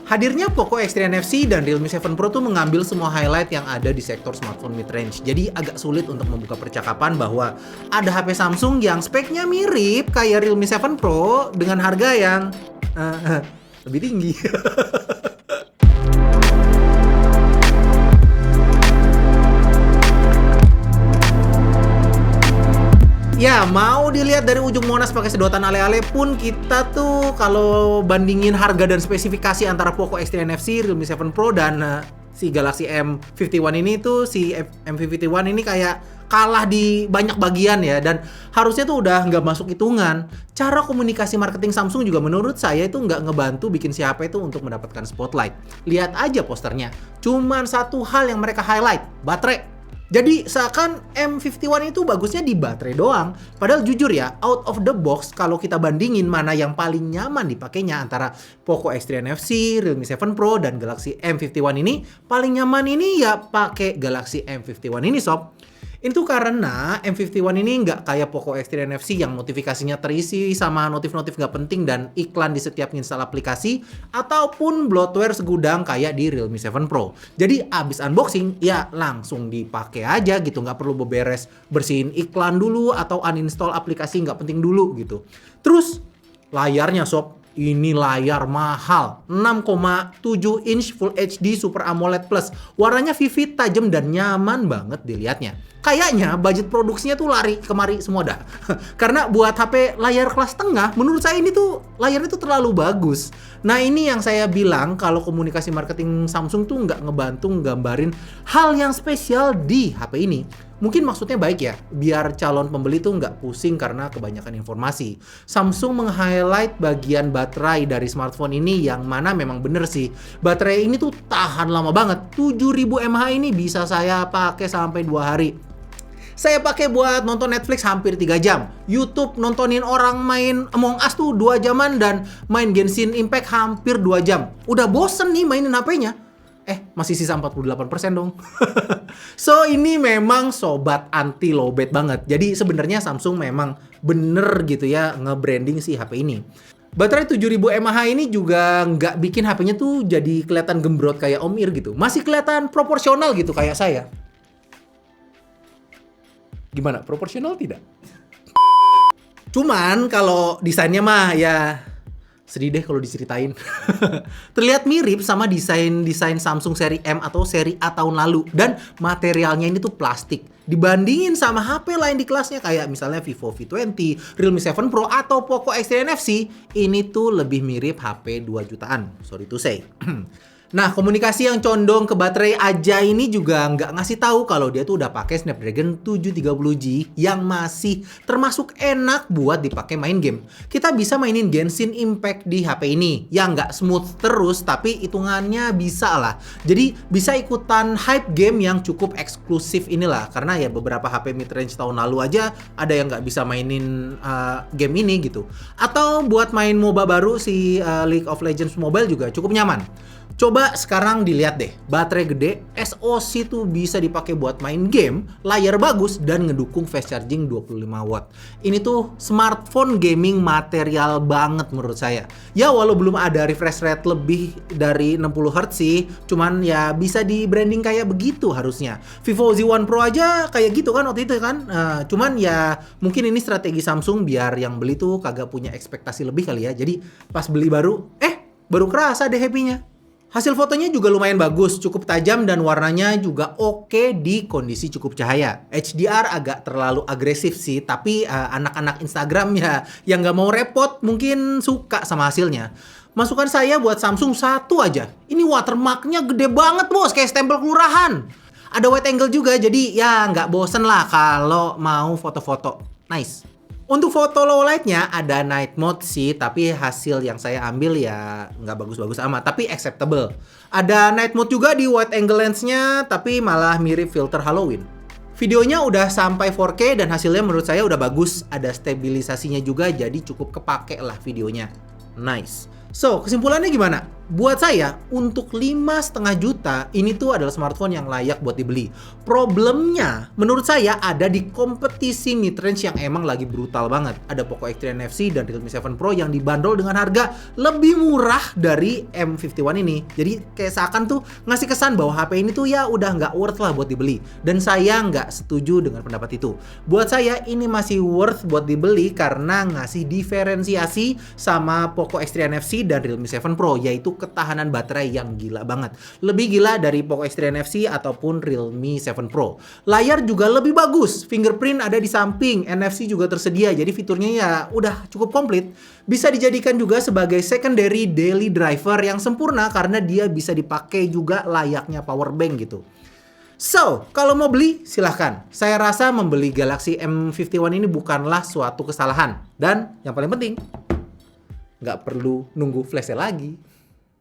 Hadirnya Poco X3 NFC dan Realme 7 Pro tuh mengambil semua highlight yang ada di sektor smartphone mid-range. Jadi agak sulit untuk membuka percakapan bahwa ada HP Samsung yang speknya mirip kayak Realme 7 Pro dengan harga yang lebih tinggi. Ya, mau dilihat dari ujung Monas pakai sedotan ale-ale pun kita tuh kalau bandingin harga dan spesifikasi antara Poco X3 NFC, Realme 7 Pro dan si Galaxy M51 ini tuh si M51 ini kayak kalah di banyak bagian ya, dan harusnya tuh udah nggak masuk hitungan. Cara komunikasi marketing Samsung juga menurut saya itu nggak ngebantu bikin si HP itu untuk mendapatkan spotlight. Lihat aja posternya, cuman satu hal yang mereka highlight, baterai. Jadi seakan M51 itu bagusnya di baterai doang. Padahal jujur ya, out of the box kalau kita bandingin mana yang paling nyaman dipakainya antara Poco X3 NFC, Realme 7 Pro, dan Galaxy M51 ini, paling nyaman ini ya pakai Galaxy M51 ini sob. Itu karena M51 ini nggak kayak Poco X3 NFC yang notifikasinya terisi sama notif-notif nggak penting dan iklan di setiap install aplikasi, ataupun bloatware segudang kayak di Realme 7 Pro. Jadi abis unboxing ya langsung dipakai aja gitu, nggak perlu beberes bersihin iklan dulu atau uninstall aplikasi nggak penting dulu gitu. Terus layarnya sob, ini layar mahal, 6,7 inch Full HD Super AMOLED Plus. Warnanya vivid, tajam, dan nyaman banget dilihatnya. Kayaknya budget produksinya tuh lari kemari semua dah. Karena buat HP layar kelas tengah, menurut saya ini tuh layarnya tuh terlalu bagus. Nah ini yang saya bilang kalau komunikasi marketing Samsung tuh nggak ngebantu nggambarin hal yang spesial di HP ini. Mungkin maksudnya baik ya, biar calon pembeli tuh nggak pusing karena kebanyakan informasi. Samsung meng-highlight bagian baterai dari smartphone ini yang mana memang bener sih. Baterai ini tuh tahan lama banget. 7000 mAh ini bisa saya pakai sampai 2 hari. Saya pakai buat nonton Netflix hampir 3 jam. YouTube nontonin orang main Among Us tuh 2 jaman, dan main Genshin Impact hampir 2 jam. Udah bosen nih mainin HP-nya. Masih sisa 48% dong. So, ini memang sobat anti lowbat banget. Jadi sebenarnya Samsung memang bener gitu ya nge-branding si HP ini. Baterai 7000 mAh ini juga nggak bikin HP-nya tuh jadi kelihatan gembrot kayak Om Ir gitu. Masih kelihatan proporsional gitu kayak saya. Gimana? Proporsional tidak? Cuman kalau desainnya mah ya sedih deh kalau diceritain. Terlihat mirip sama desain Samsung seri M atau seri A tahun lalu. Dan materialnya ini tuh plastik. Dibandingin sama HP lain di kelasnya kayak misalnya Vivo V20, Realme 7 Pro, atau Poco X3 NFC, ini tuh lebih mirip HP 2 jutaan. Sorry to say. Nah, komunikasi yang condong ke baterai aja ini juga nggak ngasih tahu kalau dia tuh udah pakai Snapdragon 730G yang masih termasuk enak buat dipakai main game. Kita bisa mainin Genshin Impact di HP ini, yang nggak smooth terus tapi hitungannya bisa lah. Jadi bisa ikutan hype game yang cukup eksklusif inilah, karena ya beberapa HP mid-range tahun lalu aja ada yang nggak bisa mainin game ini gitu. Atau buat main MOBA baru si League of Legends Mobile juga cukup nyaman. Coba sekarang dilihat deh, baterai gede, SoC tuh bisa dipakai buat main game, layar bagus, dan ngedukung fast charging 25 watt. Ini tuh smartphone gaming material banget menurut saya. Ya walau belum ada refresh rate lebih dari 60 Hz sih, cuman ya bisa di branding kayak begitu harusnya. Vivo Z1 Pro aja kayak gitu kan waktu itu kan. Cuman ya mungkin ini strategi Samsung biar yang beli tuh kagak punya ekspektasi lebih kali ya. Jadi pas beli baru kerasa deh happy-nya. Hasil fotonya juga lumayan bagus, cukup tajam, dan warnanya juga oke di kondisi cukup cahaya. HDR agak terlalu agresif sih, tapi anak-anak Instagram ya yang nggak mau repot mungkin suka sama hasilnya. Masukan saya buat Samsung satu aja, ini watermarknya gede banget bos, kayak stempel kelurahan. Ada wide angle juga, jadi ya nggak bosen lah kalau mau foto-foto. Nice. Untuk foto low light-nya ada night mode sih, tapi hasil yang saya ambil ya nggak bagus-bagus amat, tapi acceptable. Ada night mode juga di wide angle lens-nya, tapi malah mirip filter Halloween. Videonya udah sampai 4K dan hasilnya menurut saya udah bagus. Ada stabilisasinya juga, jadi cukup kepake lah videonya. Nice. So, kesimpulannya gimana? Buat saya, untuk 5,5 juta, ini tuh adalah smartphone yang layak buat dibeli. Problemnya, menurut saya ada di kompetisi mid-range yang emang lagi brutal banget. Ada Poco X3 NFC dan Realme 7 Pro yang dibanderol dengan harga lebih murah dari M51 ini. Jadi kayak seakan tuh ngasih kesan bahwa HP ini tuh ya udah nggak worth lah buat dibeli. Dan saya nggak setuju dengan pendapat itu. Buat saya, ini masih worth buat dibeli karena ngasih diferensiasi sama Poco X3 NFC dan Realme 7 Pro, yaitu ketahanan baterai yang gila banget. Lebih gila dari Poco X3 NFC ataupun Realme 7 Pro. Layar juga lebih bagus, fingerprint ada di samping, NFC juga tersedia, jadi fiturnya ya udah cukup komplit. Bisa dijadikan juga sebagai secondary daily driver yang sempurna karena dia bisa dipakai juga layaknya power bank gitu. So, kalau mau beli, silahkan. Saya rasa membeli Galaxy M51 ini bukanlah suatu kesalahan. Dan yang paling penting, nggak perlu nunggu flash sale lagi.